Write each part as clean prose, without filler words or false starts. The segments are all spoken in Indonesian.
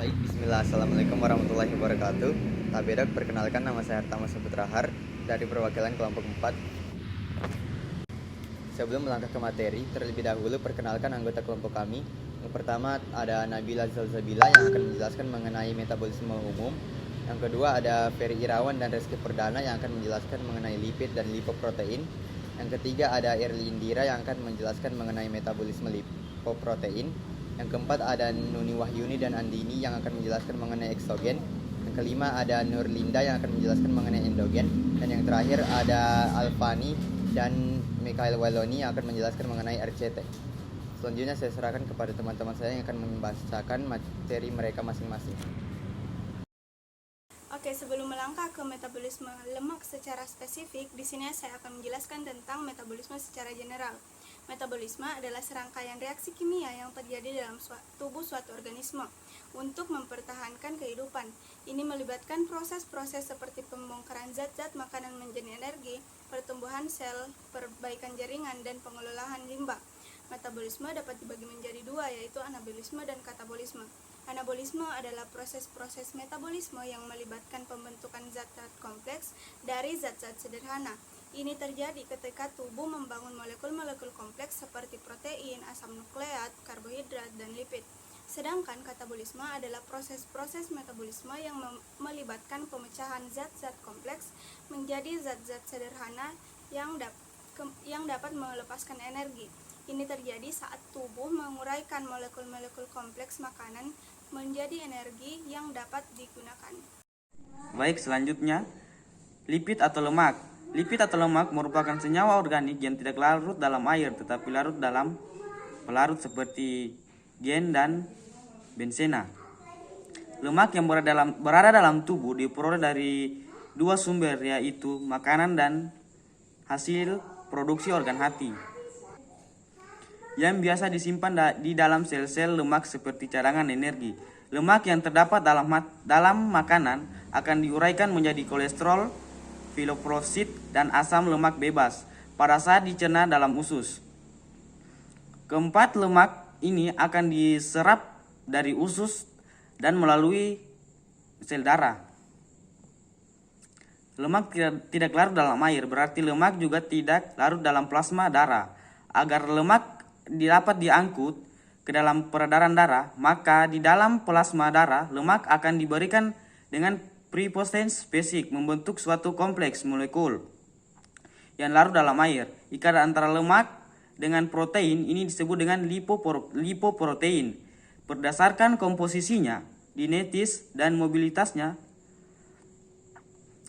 Baik, bismillah. Assalamualaikum warahmatullahi wabarakatuh. Tabedok, perkenalkan nama saya Hartama Saputrahar dari perwakilan kelompok 4. Sebelum melangkah ke materi, terlebih dahulu perkenalkan anggota kelompok kami. Yang pertama ada Nabila Zalzabila yang akan menjelaskan mengenai metabolisme umum. Yang kedua ada Ferry Irawan dan Reski Perdana yang akan menjelaskan mengenai lipid dan lipoprotein. Yang ketiga ada Erli Indira yang akan menjelaskan mengenai metabolisme lipoprotein. Yang keempat ada Nuni Wahyuni dan Andini yang akan menjelaskan mengenai eksogen. Yang kelima ada Nurlinda yang akan menjelaskan mengenai endogen. Dan yang terakhir ada Alfani dan Mikhail Waloni yang akan menjelaskan mengenai RCT. Selanjutnya saya serahkan kepada teman-teman saya yang akan membacakan materi mereka masing-masing. Oke, sebelum melangkah ke metabolisme lemak secara spesifik, di sini saya akan menjelaskan tentang metabolisme secara general. Metabolisme adalah serangkaian reaksi kimia yang terjadi dalam tubuh suatu organisme untuk mempertahankan kehidupan. Ini melibatkan proses-proses seperti pembongkaran zat-zat makanan menjadi energi, pertumbuhan sel, perbaikan jaringan, dan pengelolaan limbah. Metabolisme dapat dibagi menjadi dua, yaitu anabolisme dan katabolisme. Anabolisme adalah proses-proses metabolisme yang melibatkan pembentukan zat-zat kompleks dari zat-zat sederhana. Ini terjadi ketika tubuh membangun molekul-molekul kompleks seperti protein, asam nukleat, karbohidrat, dan lipid. Sedangkan katabolisme adalah proses-proses metabolisme yang melibatkan pemecahan zat-zat kompleks menjadi zat-zat sederhana yang dapat melepaskan energi. Ini terjadi saat tubuh menguraikan molekul-molekul kompleks makanan menjadi energi yang dapat digunakan. Baik, selanjutnya lipid atau lemak. Lipid atau lemak merupakan senyawa organik yang tidak larut dalam air tetapi larut dalam pelarut seperti gen dan benzena. Lemak yang berada dalam tubuh diperoleh dari dua sumber, yaitu makanan dan hasil produksi organ hati, yang biasa disimpan di dalam sel-sel lemak seperti cadangan energi. Lemak yang terdapat dalam makanan akan diuraikan menjadi kolesterol, fibrosid, dan asam lemak bebas pada saat dicerna dalam usus. Keempat, lemak ini akan diserap dari usus dan melalui sel darah. Lemak tidak larut dalam air, berarti lemak juga tidak larut dalam plasma darah. Agar lemak dapat diangkut ke dalam peredaran darah, maka di dalam plasma darah lemak akan diberikan dengan preposition spesifik membentuk suatu kompleks molekul yang larut dalam air. Ikatan antara lemak dengan protein ini disebut dengan lipoprotein. Berdasarkan komposisinya, kinetis, dan mobilitasnya,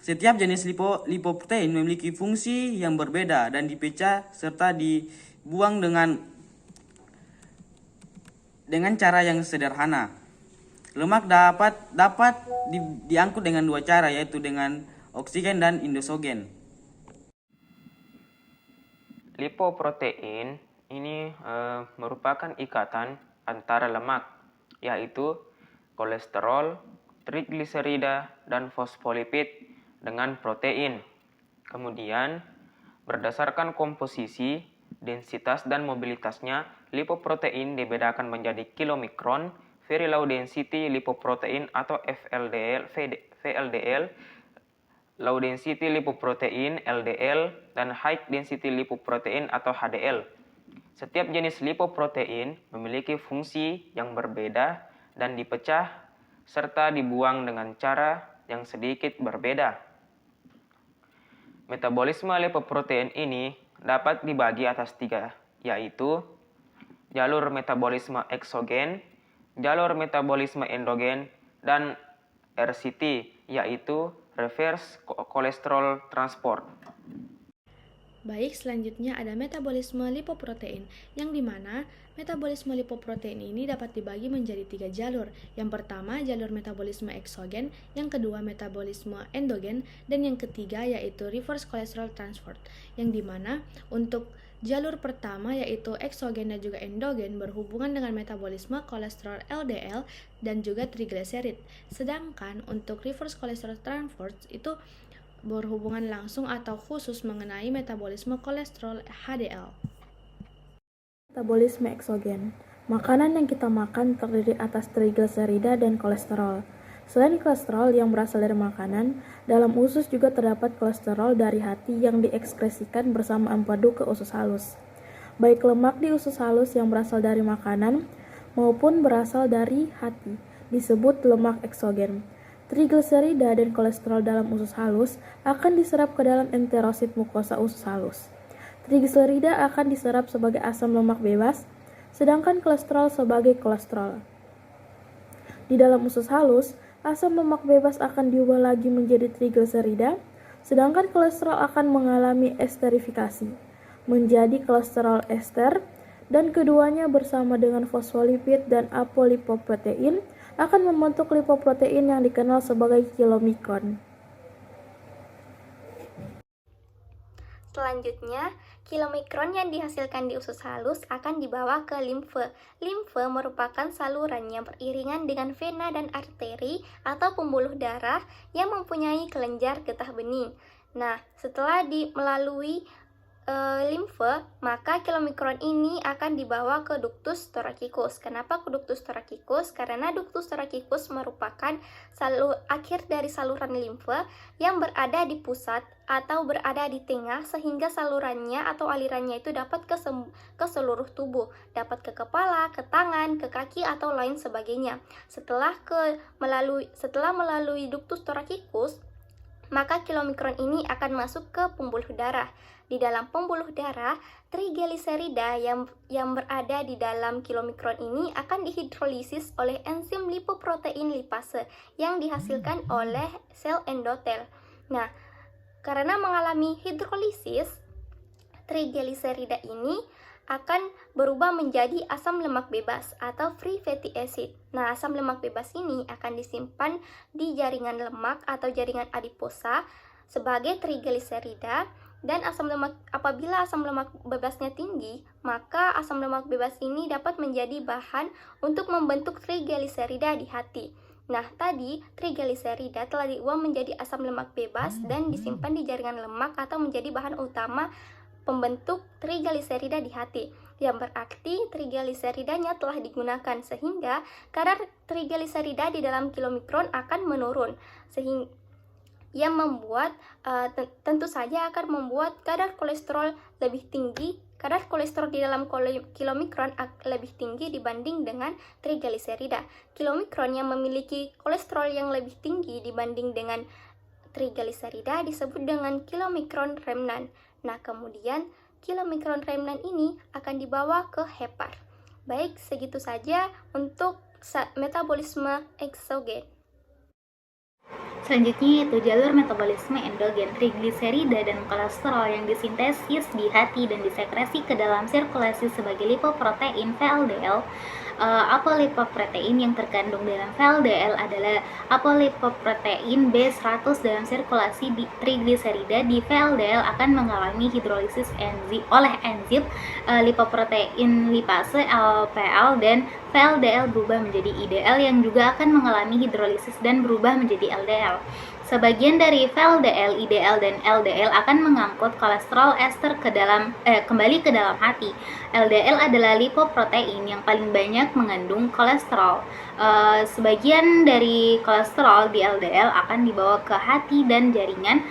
setiap jenis lipoprotein memiliki fungsi yang berbeda dan dipecah serta dibuang dengan cara yang sederhana. Lemak dapat diangkut dengan dua cara, yaitu dengan oksigen dan endogen. Lipoprotein ini merupakan ikatan antara lemak, yaitu kolesterol, trigliserida, dan fosfolipid dengan protein. Kemudian, berdasarkan komposisi, densitas, dan mobilitasnya, lipoprotein dibedakan menjadi kilomikron, very low density lipoprotein atau VLDL, low density lipoprotein LDL, dan high density lipoprotein atau HDL. Setiap jenis lipoprotein memiliki fungsi yang berbeda dan dipecah serta dibuang dengan cara yang sedikit berbeda. Metabolisme lipoprotein ini dapat dibagi atas tiga, yaitu jalur metabolisme eksogen, jalur metabolisme endogen, dan RCT, yaitu reverse cholesterol transport. Baik, selanjutnya ada metabolisme lipoprotein, yang dimana metabolisme lipoprotein ini dapat dibagi menjadi tiga jalur. Yang pertama, jalur metabolisme eksogen, yang kedua metabolisme endogen, dan yang ketiga yaitu reverse cholesterol transport, yang dimana untuk jalur pertama yaitu eksogen dan juga endogen berhubungan dengan metabolisme kolesterol LDL dan juga trigliserid. Sedangkan untuk reverse cholesterol transport itu berhubungan langsung atau khusus mengenai metabolisme kolesterol HDL. Metabolisme eksogen. Makanan yang kita makan terdiri atas trigliserida dan kolesterol. Selain kolesterol yang berasal dari makanan, dalam usus juga terdapat kolesterol dari hati yang diekskresikan bersama empedu ke usus halus. Baik lemak di usus halus yang berasal dari makanan maupun berasal dari hati disebut lemak eksogen. Trigliserida dan kolesterol dalam usus halus akan diserap ke dalam enterosit mukosa usus halus. Trigliserida akan diserap sebagai asam lemak bebas, sedangkan kolesterol sebagai kolesterol. Di dalam usus halus, asam lemak bebas akan diubah lagi menjadi trigliserida, sedangkan kolesterol akan mengalami esterifikasi menjadi kolesterol ester, dan keduanya bersama dengan fosfolipid dan apolipoprotein akan membentuk lipoprotein yang dikenal sebagai kilomikron. Selanjutnya, kilomikron yang dihasilkan di usus halus akan dibawa ke limfe. Limfe merupakan saluran yang beriringan dengan vena dan arteri atau pembuluh darah yang mempunyai kelenjar getah bening. Nah, setelah melalui limfe, maka kilomikron ini akan dibawa ke ductus thoracic. Kenapa ke ductus thoracic? Karena ductus thoracic merupakan akhir dari saluran limfe yang berada di pusat atau berada di tengah, sehingga salurannya atau alirannya itu dapat ke seluruh tubuh, dapat ke kepala, ke tangan, ke kaki atau lain sebagainya. Setelah melalui ductus thoracic, maka kilomikron ini akan masuk ke pembuluh darah. Di dalam pembuluh darah, trigliserida yang berada di dalam kilomikron ini akan dihidrolisis oleh enzim lipoprotein lipase yang dihasilkan oleh sel endotel. Nah, karena mengalami hidrolisis, trigliserida ini akan berubah menjadi asam lemak bebas atau free fatty acid. Nah, asam lemak bebas ini akan disimpan di jaringan lemak atau jaringan adiposa sebagai trigliserida, dan apabila asam lemak bebasnya tinggi, maka asam lemak bebas ini dapat menjadi bahan untuk membentuk trigliserida di hati. Nah, tadi trigliserida telah diubah menjadi asam lemak bebas dan disimpan di jaringan lemak atau menjadi bahan utama pembentuk trigliserida di hati, yang berarti trigliseridanya telah digunakan, sehingga kadar trigliserida di dalam kilomikron akan menurun, sehingga yang membuat tentu saja akan membuat kadar kolesterol lebih tinggi. Kadar kolesterol di dalam kilomikron lebih tinggi dibanding dengan trigliserida. Kilomikron yang memiliki kolesterol yang lebih tinggi dibanding dengan trigliserida disebut dengan kilomikron remnan. Nah, kemudian kilomikron remnan ini akan dibawa ke hepar. Baik, segitu saja untuk metabolisme eksogen. Selanjutnya yaitu jalur metabolisme endogen. Trigliserida dan kolesterol yang disintesis di hati dan disekresi ke dalam sirkulasi sebagai lipoprotein VLDL. Apolipoprotein yang terkandung dalam VLDL adalah apolipoprotein B100 dalam sirkulasi trigliserida di VLDL akan mengalami hidrolisis oleh enzim lipoprotein lipase LPL, dan VLDL berubah menjadi IDL yang juga akan mengalami hidrolisis dan berubah menjadi LDL. Sebagian dari VLDL, IDL, dan LDL akan mengangkut kolesterol ester kembali ke dalam hati. LDL adalah lipoprotein yang paling banyak mengandung kolesterol. Sebagian dari kolesterol di LDL akan dibawa ke hati dan jaringan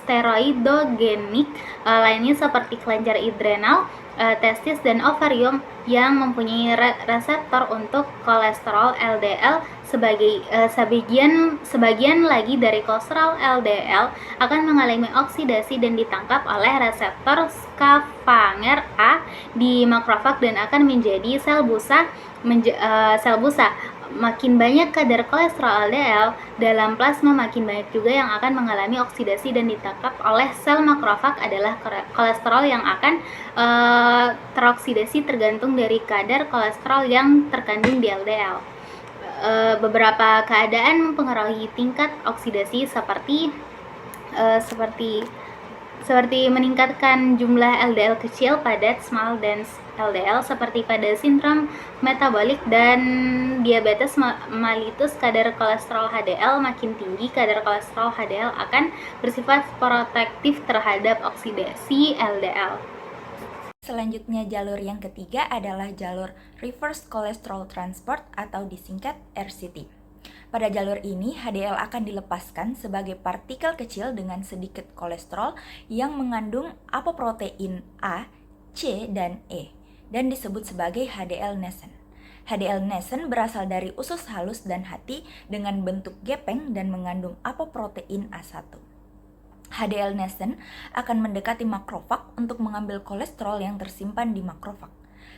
steroidogenik lainnya seperti kelenjar adrenal, testis, dan ovarium yang mempunyai reseptor untuk kolesterol LDL. Sebagian lagi dari kolesterol LDL akan mengalami oksidasi dan ditangkap oleh reseptor scavenger A di makrofag dan akan menjadi sel busa. Makin banyak kadar kolesterol LDL dalam plasma, makin banyak juga yang akan mengalami oksidasi dan ditangkap oleh sel makrofag adalah kolesterol yang akan teroksidasi tergantung dari kadar kolesterol yang terkandung di LDL. Beberapa keadaan mempengaruhi tingkat oksidasi seperti meningkatkan jumlah LDL kecil, padat, small, dense LDL, seperti pada sindrom metabolik dan diabetes mellitus. Kadar kolesterol HDL makin tinggi, kadar kolesterol HDL akan bersifat protektif terhadap oksidasi LDL. Selanjutnya jalur yang ketiga adalah jalur Reverse Cholesterol Transport atau disingkat RCT. Pada jalur ini, HDL akan dilepaskan sebagai partikel kecil dengan sedikit kolesterol yang mengandung apoprotein A, C, dan E, dan disebut sebagai HDL nascent. HDL nascent berasal dari usus halus dan hati dengan bentuk gepeng dan mengandung apoprotein A1. HDL nascent akan mendekati makrofag untuk mengambil kolesterol yang tersimpan di makrofag.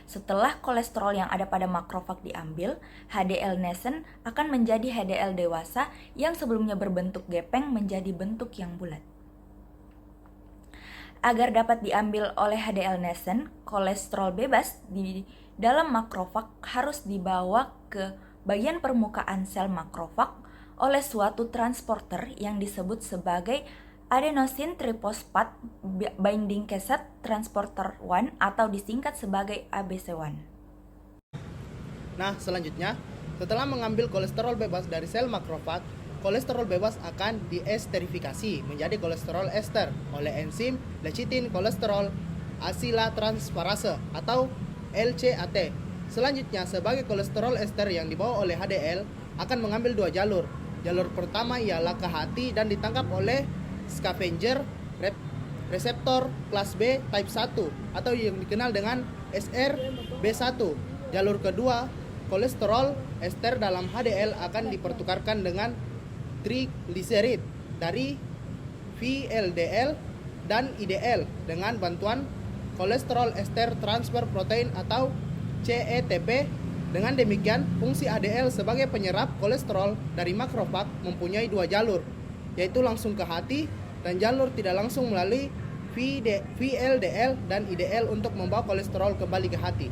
Setelah kolesterol yang ada pada makrofag diambil, HDL nascent akan menjadi HDL dewasa yang sebelumnya berbentuk gepeng menjadi bentuk yang bulat. Agar dapat diambil oleh HDL nascent, kolesterol bebas di dalam makrofag harus dibawa ke bagian permukaan sel makrofag oleh suatu transporter yang disebut sebagai adenosine triphosphate binding cassette transporter 1 atau disingkat sebagai ABC1. Nah, selanjutnya, setelah mengambil kolesterol bebas dari sel makrofag, kolesterol bebas akan diesterifikasi menjadi kolesterol ester oleh enzim lecithin kolesterol asilatransferase atau LCAT. Selanjutnya, sebagai kolesterol ester yang dibawa oleh HDL akan mengambil dua jalur. Jalur pertama ialah ke hati dan ditangkap oleh scavenger reseptor kelas B type 1 atau yang dikenal dengan SRB1. Jalur kedua, kolesterol ester dalam HDL akan dipertukarkan dengan trigliserid dari VLDL dan IDL dengan bantuan kolesterol ester transfer protein atau CETP. Dengan demikian, fungsi HDL sebagai penyerap kolesterol dari makrofag mempunyai dua jalur, yaitu langsung ke hati dan jalur tidak langsung melalui VLDL dan IDL untuk membawa kolesterol kembali ke hati.